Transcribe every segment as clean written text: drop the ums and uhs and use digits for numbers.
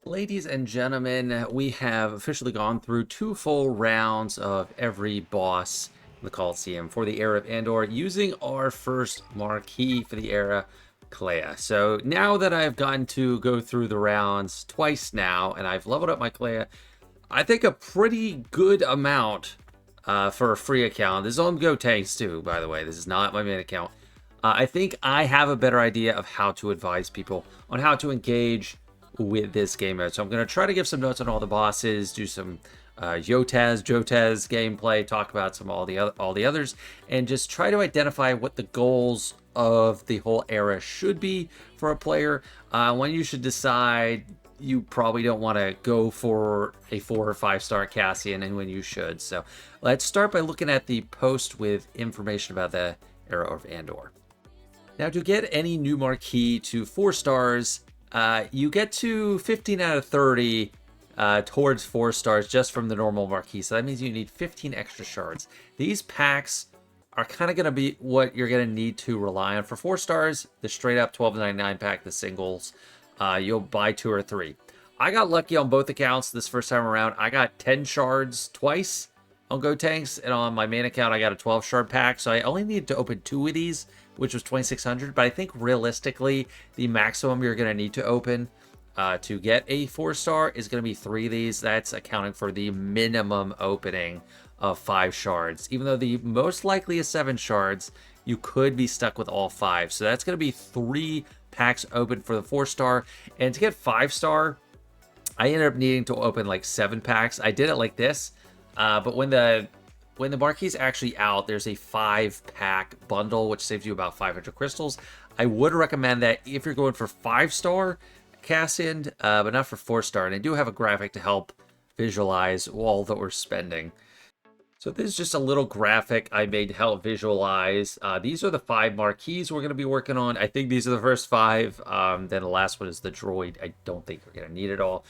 Ladies and gentlemen, we have officially gone through 2 full rounds of every boss in the Coliseum for the era of Andor, using our first marquee for the era, Kleya. So now that I've gotten to go through the rounds twice now, and I've leveled up my Kleya, I think a pretty good amount for a free account. This is on Go Tanks too, by the way. This is not my main account. I think I have a better idea of how to advise people on how to engage with this game mode. So I'm going to try to give some notes on all the bosses, do some Jotaz gameplay, talk about some all the others, and just try to identify what the goals of the whole era should be for a player. When you should decide you probably don't want to go for a 4 or 5 star Cassian, and when you should. So let's start by looking at the post with information about the era of Andor. Now, to get any new marquee to 4 stars, you get to 15 out of 30 towards 4 stars just from the normal marquee. So that means you need 15 extra shards. These packs are kind of going to be what you're going to need to rely on. For 4 stars, the straight up $12.99 pack, the singles, you'll buy 2 or 3. I got lucky on both accounts this first time around. I got 10 shards twice on Go Tanks, and on my main account, I got a 12 shard pack. So I only needed to open 2 of these, which was 2,600. But I think realistically, the maximum you're going to need to open to get a 4 star is going to be 3 of these. That's accounting for the minimum opening of 5 shards. Even though the most likely is 7 shards, you could be stuck with all 5. So that's going to be 3 packs open for the 4 star. And to get 5 star, I ended up needing to open like 7 packs. I did it like this. But when the marquee's actually out, there's a 5-pack bundle, which saves you about 500 crystals. I would recommend that if you're going for 5 star Cassian, but not for 4 star. And I do have a graphic to help visualize all that we're spending. So this is just a little graphic I made to help visualize. These are the 5 marquees we're going to be working on. I think these are the first 5. Then the last one is the droid. I don't think we're going to need it all.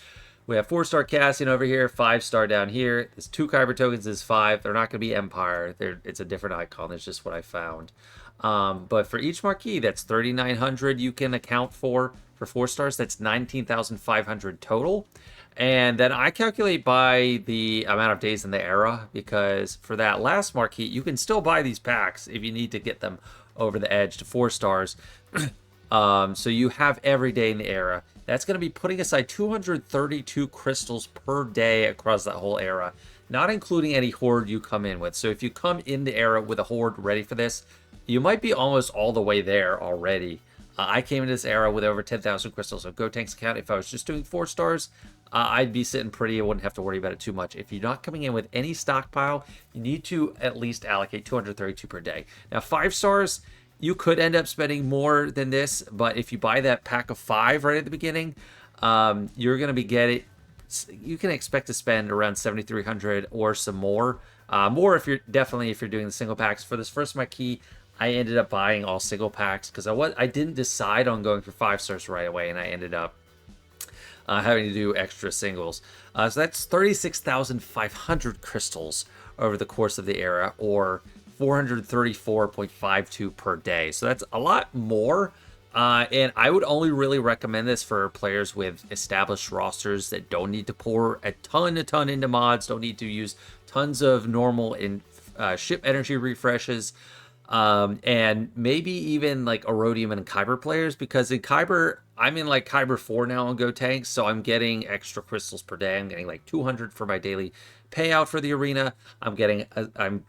We have 4 star Cassian over here, 5 star down here. There's 2 Kyber tokens, is 5. They're not going to be Empire. It's a different icon. It's just what I found. But for each marquee, that's 3,900 you can account for 4 stars. That's 19,500 total. And then I calculate by the amount of days in the era, because for that last marquee, you can still buy these packs if you need to get them over the edge to 4 stars. So you have every day in the era. That's going to be putting aside 232 crystals per day across that whole era, not including any horde you come in with. So if you come in the era with a horde ready for this, you might be almost all the way there already. I came into this era with over 10,000 crystals on Go Tanks account. If I was just doing 4 stars, I'd be sitting pretty. I wouldn't have to worry about it too much. If you're not coming in with any stockpile, you need to at least allocate 232 per day. Now, 5 stars, you could end up spending more than this, but if you buy that pack of 5 right at the beginning, you're going to be getting, you can expect to spend around 7,300 or some more. More if you're doing the single packs. For this first marquee, I ended up buying all single packs because I didn't decide on going for 5 stars right away, and I ended up having to do extra singles. So that's 36,500 crystals over the course of the era, or 434.52 per day. So that's a lot more. And I would only really recommend this for players with established rosters that don't need to pour a ton into mods, don't need to use tons of normal ship energy refreshes, and maybe even like Erodium and Kyber players, because in Kyber, I'm in like Kyber 4 now on Go Tanks, so I'm getting extra crystals per day. I'm getting like 200 for my daily payout for the arena. I'm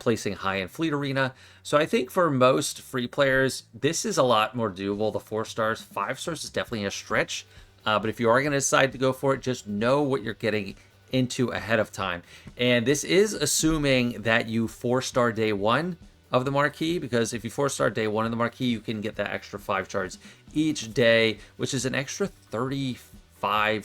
placing high in Fleet Arena. So I think for most free players, this is a lot more doable. The 4 stars, 5 stars is definitely a stretch. But if you are going to decide to go for it, just know what you're getting into ahead of time. And this is assuming that you 4 star day 1 of the marquee, because if you 4 star day 1 of the marquee, you can get that extra 5 shards each day, which is an extra 35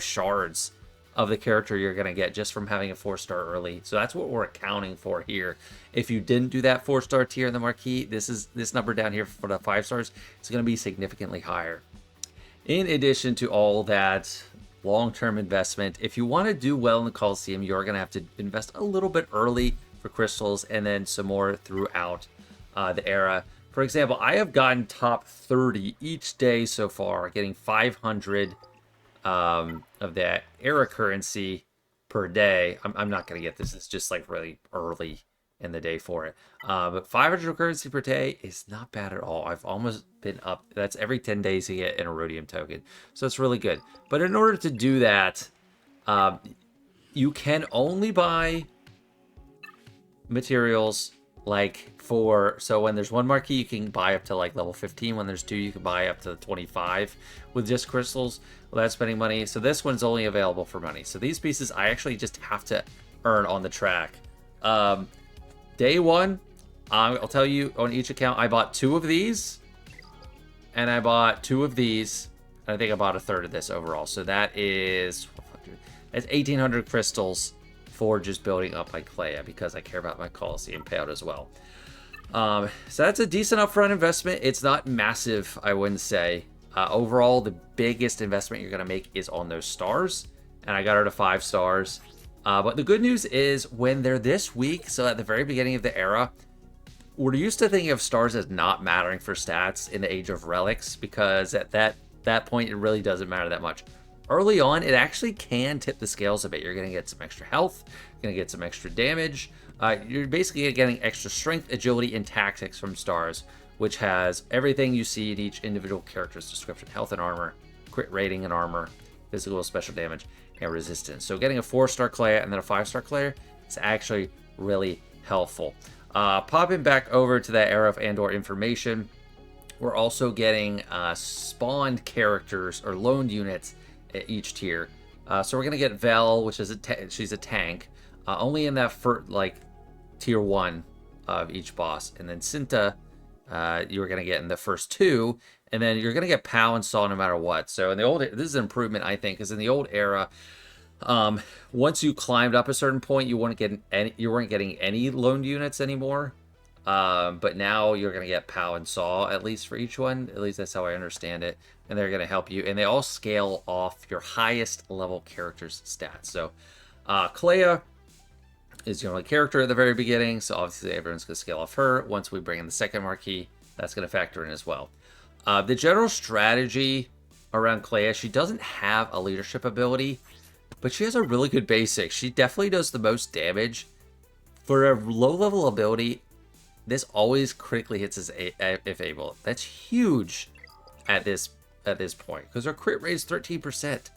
shards of the character you're going to get just from having a 4 star early. So that's what we're accounting for here. If you didn't do that 4 star tier in the marquee, this number down here for the 5 stars is going to be significantly higher. In addition to all that long-term investment, if you want to do well in the Coliseum, you're going to have to invest a little bit early for crystals, and then some more throughout the era. For example, I have gotten top 30 each day so far, getting 500 of that era currency per day. I'm not going to get this. It's just like really early in the day for it. But 500 currency per day is not bad at all. I've almost been up. That's every 10 days you get an Erodium token. So it's really good. But in order to do that, you can only buy materials like so when there's one marquee, you can buy up to like level 15. When there's two, you can buy up to 25 with just crystals without spending money. So this one's only available for money. So these pieces I actually just have to earn on the track. Day one, I'll tell you on each account, I bought 2 of these and I bought 2 of these. And I think I bought a third of this overall. So that's 1,800 crystals for just building up my Kleya, because I care about my Coliseum payout as well. So that's a decent upfront investment. It's not massive, I wouldn't say. Overall, the biggest investment you're going to make is on those stars, and I got her to 5 stars. But the good news is when they're this weak, so at the very beginning of the era, we're used to thinking of stars as not mattering for stats in the Age of Relics, because at that point, it really doesn't matter that much. Early on, it actually can tip the scales a bit. You're going to get some extra health. You're going to get some extra damage. You're basically getting extra strength, agility, and tactics from stars, which has everything you see in each individual character's description. Health and armor, crit rating and armor, physical special damage, and resistance. So getting a 4-star Kleya and then a 5-star Kleya is actually really helpful. Popping back over to that Era of Andor information, we're also getting spawned characters or loaned units at each tier. So we're gonna get Vel, which is she's a tank, only in that tier 1 of each boss, and then Cinta you're gonna get in the first 2, and then you're gonna get Pow and Saw no matter what. So in the old, this is an improvement, I think, because in the old era, once you climbed up a certain point, you weren't getting any loaned units anymore. But now you're going to get Pow and Saw, at least for each one. At least that's how I understand it. And they're going to help you. And they all scale off your highest level character's stats. So Kleya is your only character at the very beginning. So obviously everyone's going to scale off her. Once we bring in the second marquee, that's going to factor in as well. The general strategy around Kleya, she doesn't have a leadership ability, but she has a really good basic. She definitely does the most damage. For a low-level ability, this always critically hits if able. That's huge at this point, because her crit rate is 13%.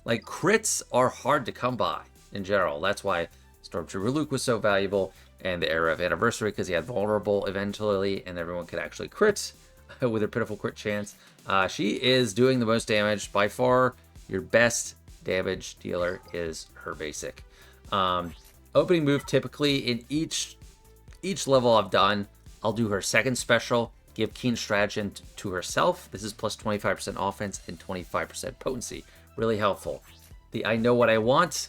Like, crits are hard to come by in general. That's why Stormtrooper Luke was so valuable, and the Era of Anniversary, because he had vulnerable eventually, and everyone could actually crit with a pitiful crit chance. She is doing the most damage. By far, your best damage dealer is her basic. Opening move, typically in each level I've done, I'll do her second special, give Keen Stratagem to herself. This is plus 25% offense and 25% potency. Really helpful. The I Know What I Want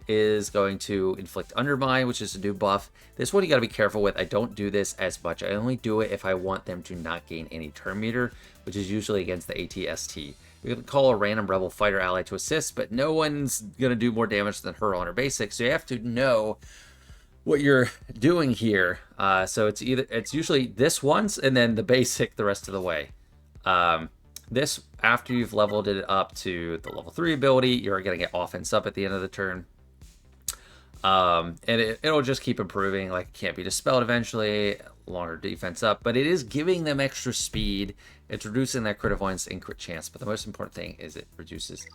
is going to inflict Undermine, which is a new buff. This one you gotta be careful with. I don't do this as much. I only do it if I want them to not gain any turn meter, which is usually against the ATST. You can call a random rebel fighter ally to assist, but no one's gonna do more damage than her on her basic, so you have to know what you're doing here. So it's usually this once and then the basic the rest of the way. This, after you've leveled it up to the level 3 ability, you're gonna get offense up at the end of the turn. And it'll just keep improving. Like, it can't be dispelled eventually, longer defense up, but it is giving them extra speed. It's reducing their crit avoidance and crit chance, but the most important thing is it reduces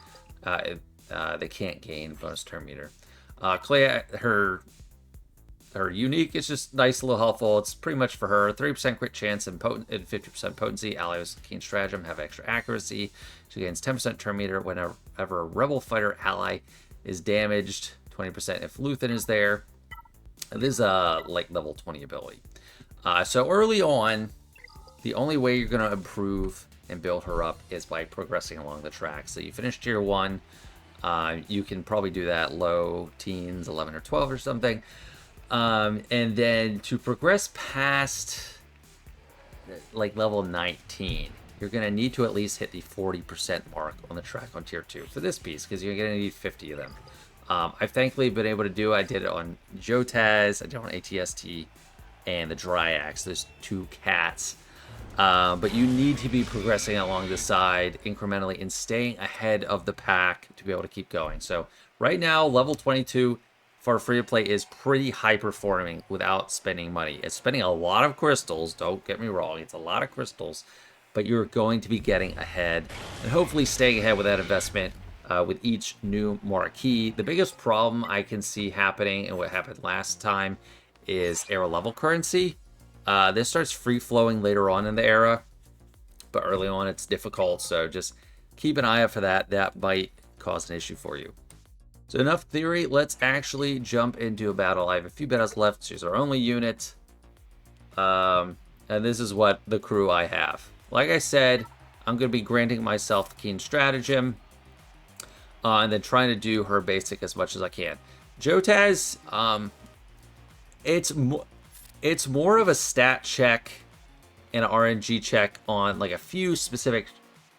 they can't gain bonus turn meter. Kleya, her unique is just nice, a little helpful. It's pretty much for her. 30% crit chance and 50% potency. Allies with Keen Stratagem have extra accuracy. She gains 10% turn meter whenever a rebel fighter ally is damaged. 20% if Luthen is there. This is a like level 20 ability. So early on, the only way you're going to improve and build her up is by progressing along the track. So you finish tier 1. You can probably do that low teens, 11 or 12 or something. And then to progress past like level 19, you're going to need to at least hit the 40% mark on the track on tier 2 for this piece, because you're going to need 50 of them. I've thankfully been able to do. I did it on Jotaz, I did it on ATST, and the Dryax. There's 2 cats. But you need to be progressing along the side incrementally and staying ahead of the pack to be able to keep going. So right now, level 22 for free-to-play is pretty high-performing without spending money. It's spending a lot of crystals, don't get me wrong, it's a lot of crystals, but you're going to be getting ahead and hopefully staying ahead with that investment with each new marquee. The biggest problem I can see happening and what happened last time is era level currency. This starts free-flowing later on in the era, but early on it's difficult, so just keep an eye out for that. That might cause an issue for you. So enough theory, let's actually jump into a battle. I have a few battles left. She's our only unit. And this is what the crew I have. Like I said, I'm going to be granting myself the Keen Stratagem. And then trying to do her basic as much as I can. Jotaz, it's more of a stat check and an RNG check on like a few specific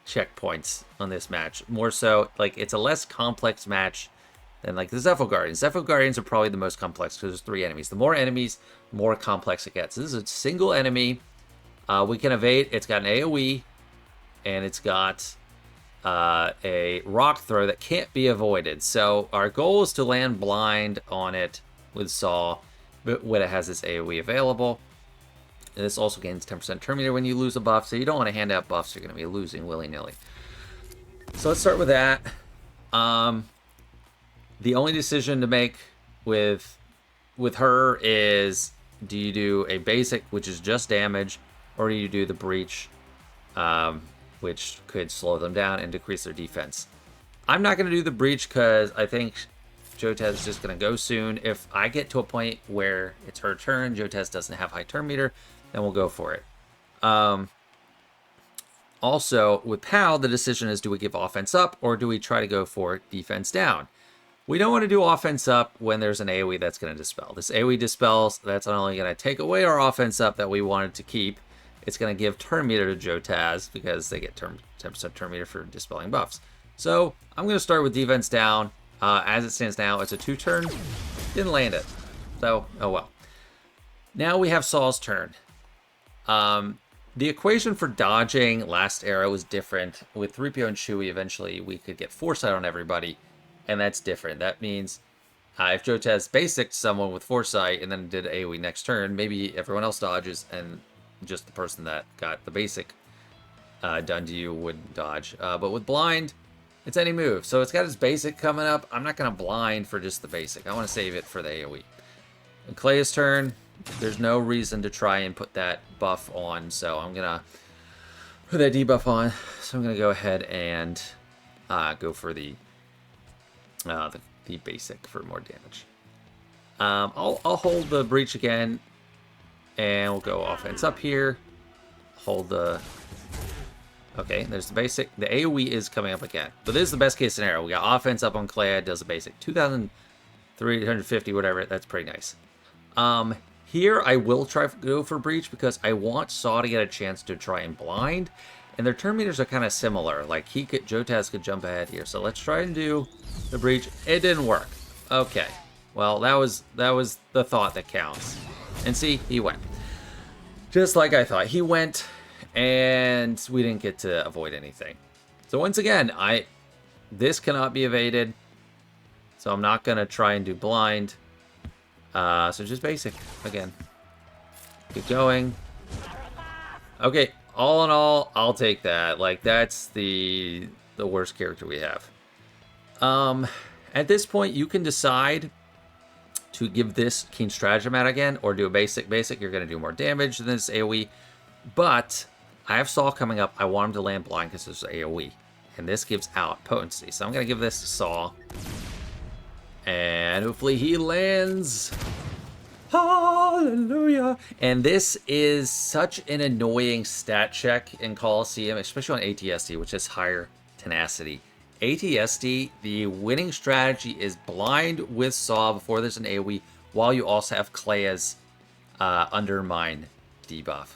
checkpoints on this match. More so, like it's a less complex match than like the Zeffo Guardians. Zeffo Guardians are probably the most complex because there's 3 enemies. The more enemies, the more complex it gets. This is a single enemy. We can evade. It's got an AoE, and it's got a rock throw that can't be avoided. So our goal is to land blind on it with Saw, but when it has this AoE available. And this also gains 10% turn meter when you lose a buff, so you don't want to hand out buffs you're going to be losing willy-nilly. So let's start with that. The only decision to make with her is, do you do a basic, which is just damage, or do you do the breach, which could slow them down and decrease their defense? I'm not going to do the breach because I think Jotaz is just going to go soon. If I get to a point where it's her turn, Jotaz doesn't have high turn meter, then we'll go for it. Also, with PAL, the decision is, do we give offense up or do we try to go for defense down? We don't want to do offense up when there's an AoE that's going to dispel. This AoE dispels, that's not only going to take away our offense up that we wanted to keep, it's going to give turn meter to Jotaz because they get 10% turn meter for dispelling buffs. So I'm going to start with defense down. As it stands now, it's a 2-turn. Didn't land it. So, oh well. Now we have Saw's turn. The equation for dodging last era was different. With 3PO and Chewie, eventually we could get Foresight on everybody, and that's different. That means if Jotaz basicked someone with Foresight and then did AoE next turn, maybe everyone else dodges and just the person that got the basic done to you would dodge. But with blind, it's any move. So it's got its basic coming up. I'm not going to blind for just the basic. I want to save it for the AoE. And Kleya's turn, there's no reason to try and put that buff on. So I'm going to put that debuff on. So I'm going to go ahead and go for the basic for more damage. I'll hold the breach again. And we'll go offense up here. Hold the... Okay, there's the basic. The AoE is coming up again. But this is the best case scenario. We got offense up on Kleya, does the basic. 2,350, whatever. That's pretty nice. Here, I will try to go for breach because I want Saw to get a chance to try and blind. And their turn meters are kind of similar. Like, Jotaz could jump ahead here. So let's try and do the breach. It didn't work. Okay. Well, that was the thought that counts. And see, he went. Just like I thought. He went, and we didn't get to avoid anything. So once again, this cannot be evaded. So I'm not going to try and do blind. So just basic again. Keep going. Okay, all in all, I'll take that. Like, that's the worst character we have. At this point, you can decide to give this Keen Stratagem out again, or do a basic. Basic, you're going to do more damage than this AoE. But I have Saw coming up. I want him to land blind because there's AoE. And this gives out potency. So I'm going to give this to Saw. And hopefully he lands. Hallelujah. And this is such an annoying stat check in Coliseum, especially on ATSD, which has higher tenacity. ATSD, the winning strategy is blind with Saw before there's an AoE, while you also have Kleya's Undermine debuff.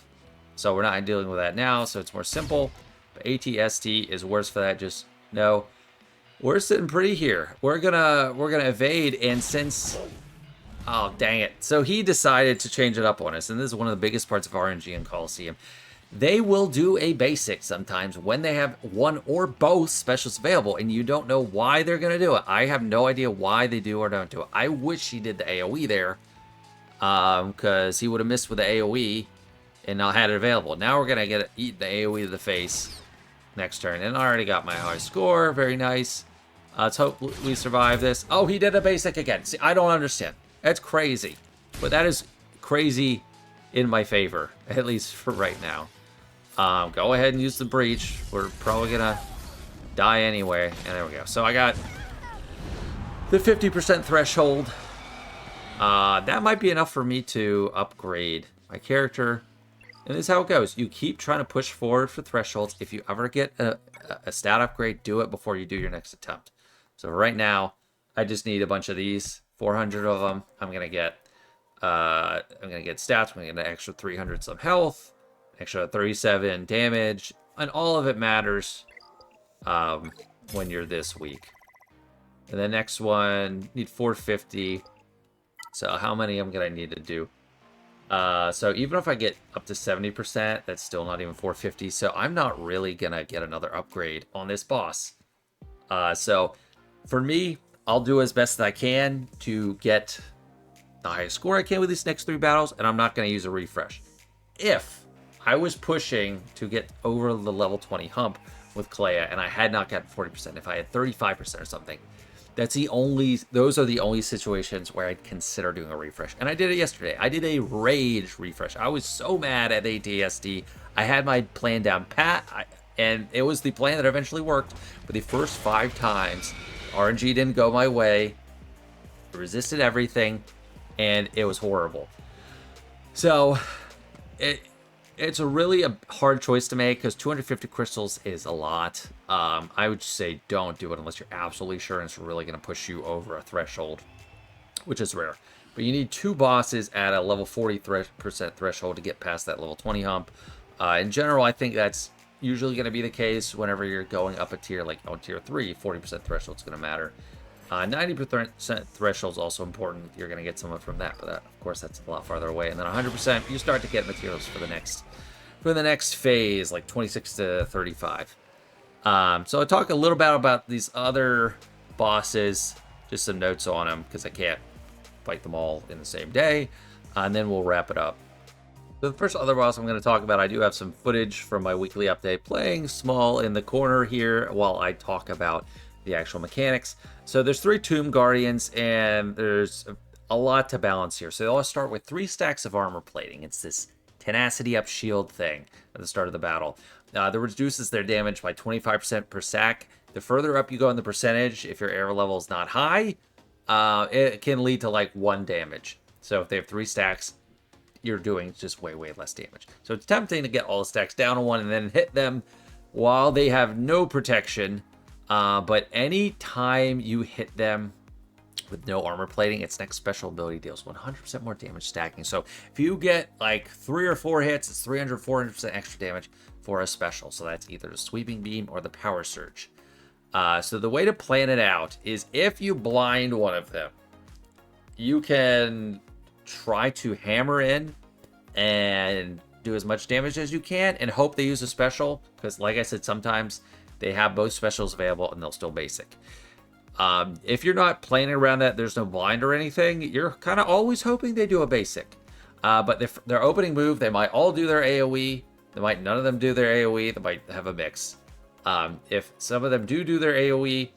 So we're not dealing with that now, so it's more simple. But ATSD is worse for that. Just know we're sitting pretty here. We're gonna evade, and since oh dang it, so he decided to change it up on us, and this is one of the biggest parts of RNG in Coliseum. they will do a basic sometimes when they have one or both specials available, and you don't know why they're going to do it. I have no idea why they do or don't do it. I wish he did the AoE there, because he would have missed with the AoE and not had it available. Now we're going to eat the AoE to the face next turn, and I already got my high score. Very nice. Let's hope we survive this. Oh, he did a basic again. See, I don't understand. That's crazy, but that is crazy in my favor, at least for right now. Go ahead and use the breach. We're probably gonna die anyway. And there we go. So I got the 50% threshold. That might be enough for me to upgrade my character. And this is how it goes. You keep trying to push forward for thresholds. If you ever get a stat upgrade, do it before you do your next attempt. So right now, I just need a bunch of these. 400 of them. I'm gonna get stats. I'm gonna get an extra 300 some health, extra 37 damage, and all of it matters when you're this weak. And the next one, need 450. So how many I'm gonna need to do? So even if I get up to 70%, that's still not even 450. So I'm not really gonna get another upgrade on this boss. So for me, I'll do as best as I can to get the highest score I can with these next 3 battles, and I'm not going to use a refresh. If I was pushing to get over the level 20 hump with Kleya, and I had not gotten 40%, if I had 35% or something, those are the only situations where I'd consider doing a refresh. And I did it yesterday. I did a rage refresh. I was so mad at ATSD. I had my plan down pat, and it was the plan that eventually worked. But the first 5 times, RNG didn't go my way, resisted everything, and it was horrible. So it's a really hard choice to make, because 250 crystals is a lot. I would say don't do it unless you're absolutely sure and it's really going to push you over a threshold, which is rare. But you need 2 bosses at a level 40% threshold to get past that level 20 hump. In general, I think that's usually going to be the case whenever you're going up a tier, like on tier 3, 40% threshold is going to matter. 90% threshold is also important. You're going to get someone from that, but of course that's a lot farther away. And then 100%, you start to get materials for the next phase, like 26 to 35. So I talk a little bit about these other bosses, just some notes on them, because I can't fight them all in the same day, and then we'll wrap it up. So the first other boss I'm going to talk about, I do have some footage from my weekly update playing small in the corner here while I talk about the actual mechanics. So there's 3 Tomb Guardians, and there's a lot to balance here. So they all start with 3 stacks of armor plating. It's this tenacity up shield thing at the start of the battle. That reduces their damage by 25% per stack. The further up you go in the percentage, if your air level is not high, it can lead to like 1 damage. So if they have 3 stacks, you're doing just way less damage. So it's tempting to get all the stacks down to 1 and then hit them while they have no protection. But any time you hit them with no armor plating, its next special ability deals 100% more damage stacking. So if you get like 3 or 4 hits, it's 400% extra damage for a special. So that's either the sweeping beam or the power surge. So the way to plan it out is if you blind one of them, you can try to hammer in and do as much damage as you can and hope they use a special, because like I said, sometimes they have both specials available and they'll still basic. If you're not planning around that, there's no blind or anything, you're kind of always hoping they do a basic. But their opening move, they might all do their AoE, none of them do their AoE, they might have a mix. If some of them do their AoE,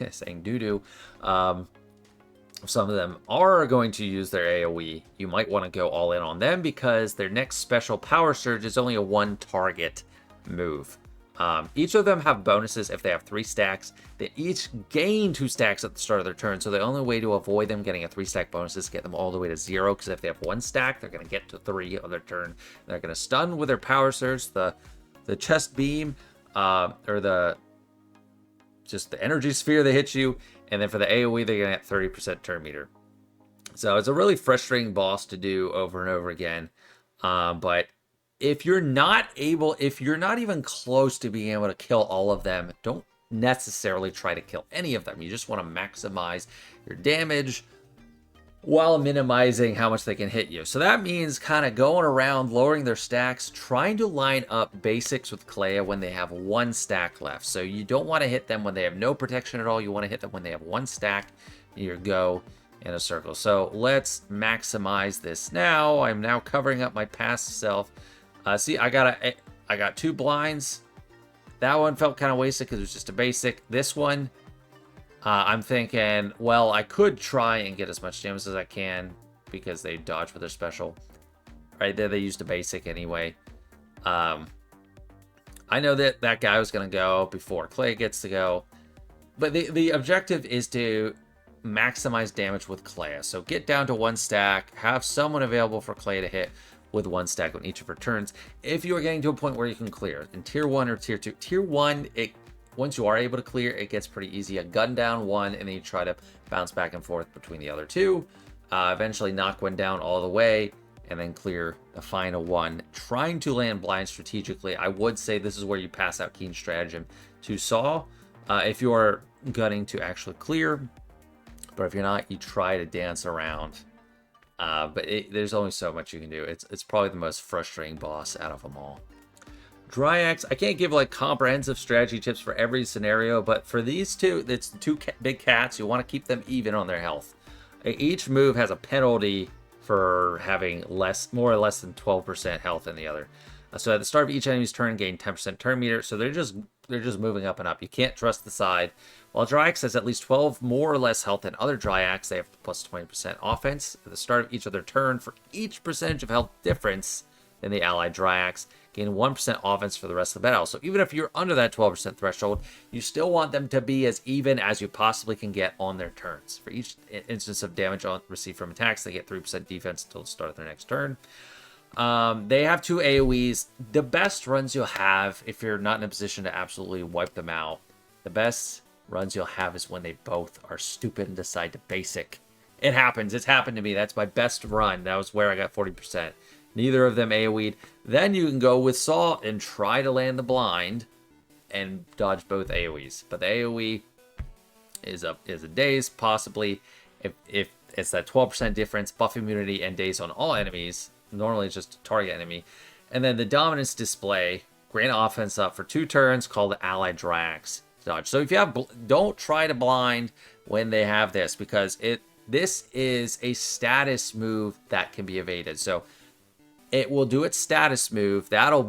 saying do, some of them are going to use their AoE, you might want to go all in on them, because their next special power surge is only a 1 target move. Each of them have bonuses if they have 3 stacks. They each gain 2 stacks at the start of their turn, so the only way to avoid them getting a 3-stack bonus is to get them all the way to 0, because if they have 1 stack, they're going to get to 3 on their turn. They're going to stun with their power surge, the chest beam, or just the energy sphere that hits you, and then for the AoE, they're going to get 30% turn meter. So it's a really frustrating boss to do over and over again, but if you're not even close to being able to kill all of them, don't necessarily try to kill any of them. You just want to maximize your damage while minimizing how much they can hit you. So that means kind of going around, lowering their stacks, trying to line up basics with Kleya when they have one stack left. So you don't want to hit them when they have no protection at all. You want to hit them when they have one stack. You go in a circle. So let's maximize this now. I'm now covering up my past self. See, I got 2 blinds. That one felt kind of wasted because it was just a basic. This one, I'm thinking, well, I could try and get as much damage as I can because they dodge with their special. Right there, they used a basic anyway. I know that that guy was going to go before Kleya gets to go. But the objective is to maximize damage with Kleya. So get down to 1 stack, have someone available for Kleya to hit with 1 stack on each of her turns. If you are getting to a point where you can clear in tier 1 or tier 2. Tier 1, once you are able to clear, it gets pretty easy. A gun down 1, and then you try to bounce back and forth between the other 2. Eventually knock 1 down all the way, and then clear the final 1. Trying to land blind strategically. I would say this is where you pass out Keen Stratagem to Saw. If you are gunning to actually clear, but if you're not, you try to dance around. But there's only so much you can do. It's probably the most frustrating boss out of them all. Dryax, I can't give like comprehensive strategy tips for every scenario, but for these two, it's 2 big cats. You want to keep them even on their health. Each move has a penalty for having more or less than 12% health in the other. So at the start of each enemy's turn, gain 10% turn meter. So they're just moving up and up. You can't trust the side. While Dryax has at least 12 more or less health than other Dryax, they have plus 20% offense at the start of each of their turn for each percentage of health difference than the allied Dryax. Gain 1% offense for the rest of the battle. So even if you're under that 12% threshold, you still want them to be as even as you possibly can get on their turns. For each instance of damage received from attacks, they get 3% defense until the start of their next turn. They have 2 AoEs. The best runs you'll have, if you're not in a position to absolutely wipe them out, the best runs you'll have is when they both are stupid and decide to basic. It happens. It's happened to me. That's my best run. That was where I got 40%. Neither of them AoE'd. Then you can go with Saw and try to land the blind and dodge both AoEs. But the AoE is a daze, possibly. If it's that 12% difference, buff immunity and daze on all enemies. Normally it's just a target enemy. And then the dominance display, grant offense up for 2 turns, called the allied Dryax dodge. So if you have, don't try to blind when they have this, because this is a status move that can be evaded. So it will do its status move. That'll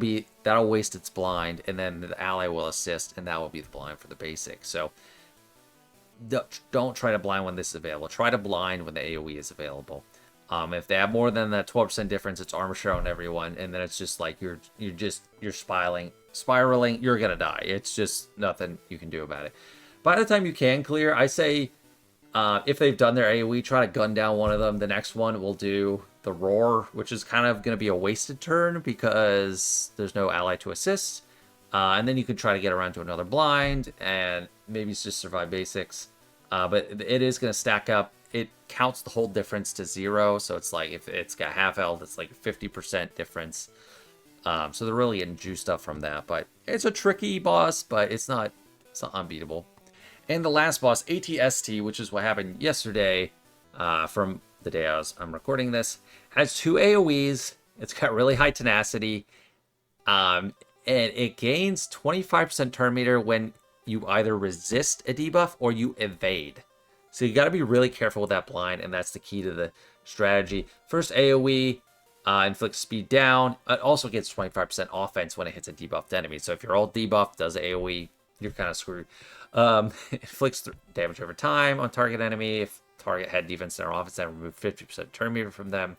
waste its blind, and then the ally will assist, and that will be the blind for the basic. So don't try to blind when this is available. Try to blind when the AoE is available. If they have more than that 12% difference, it's armor share on everyone, and then it's just like you're spiraling. You're gonna die. It's just nothing you can do about it. By the time you can clear, I say if they've done their AoE, try to gun down one of them. The next one will do the roar, which is kind of going to be a wasted turn because there's no ally to assist. And then you can try to get around to another blind and maybe just survive basics. But it is going to stack up. It counts the whole difference to 0. So it's like if it's got half health, it's like a 50% difference. So they're really getting juiced up from that. But it's a tricky boss, but it's not unbeatable. And the last boss, ATST, which is what happened yesterday from the day I'm recording this, has 2 AoEs. It's got really high tenacity. And it gains 25% turn meter when you either resist a debuff or you evade. So you got to be really careful with that blind, and that's the key to the strategy. First AoE inflicts speed down. It also gets 25% offense when it hits a debuffed enemy. So if you're all debuffed, does AoE, you're kind of screwed. Inflicts damage over time on target enemy. If target had defense and offense, then remove 50% turn meter from them.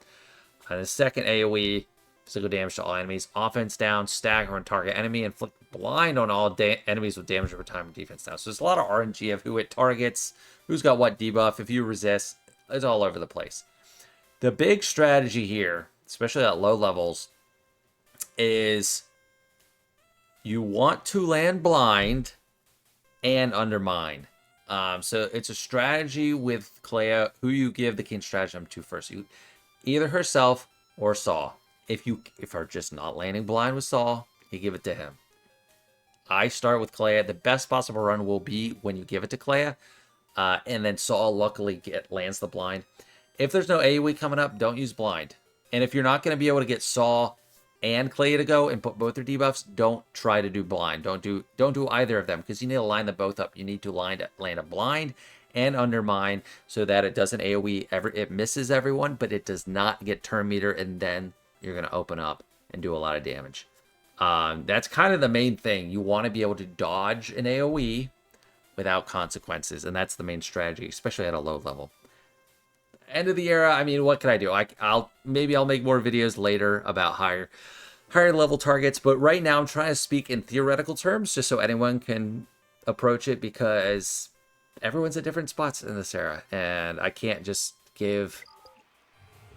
And the second AoE, physical damage to all enemies. Offense down, stagger on target enemy, inflict blind on all enemies with damage over time and defense down. So there's a lot of RNG of who it targets, who's got what debuff. If you resist, it's all over the place. The big strategy here, especially at low levels, is you want to land blind and undermine. So it's a strategy with Kleya, who you give the Keen Stratagem to first. You either herself or Saw. If are just not landing blind with Saw, you give it to him. I start with Kleya. The best possible run will be when you give it to Kleya, and then Saw luckily lands the blind. If there's no AoE coming up, don't use blind. And if you're not going to be able to get Saw and Kleya to go and put both their debuffs, don't try to do blind. Don't do either of them, because you need to line them both up. You need to land a blind and undermine so that it doesn't AoE it misses everyone, but it does not get turn meter, and then you're going to open up and do a lot of damage. That's kind of the main thing. You want to be able to dodge an AoE without consequences, and that's the main strategy, especially at a low level. End of the era, I mean, what can I do? I'll make more videos later about higher level targets, but right now I'm trying to speak in theoretical terms just so anyone can approach it, because everyone's at different spots in this era, and I can't just give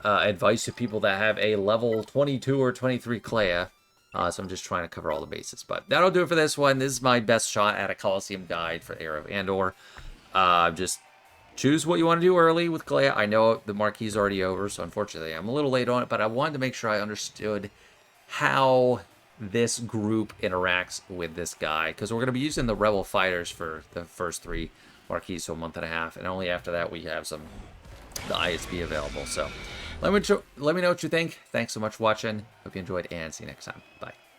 advice to people that have a level 22 or 23 Kleya. So I'm just trying to cover all the bases. But that'll do it for this one. This is my best shot at a Coliseum guide for Era of Andor. Just choose what you want to do early with Kleya. I know the Marquee is already over, so unfortunately I'm a little late on it, but I wanted to make sure I understood how this group interacts with this guy, because we're going to be using the Rebel Fighters for the first 3 Marquees, so a month and a half, and only after that we have the ISB available. So let me know what you think. Thanks so much for watching. Hope you enjoyed, and see you next time. Bye.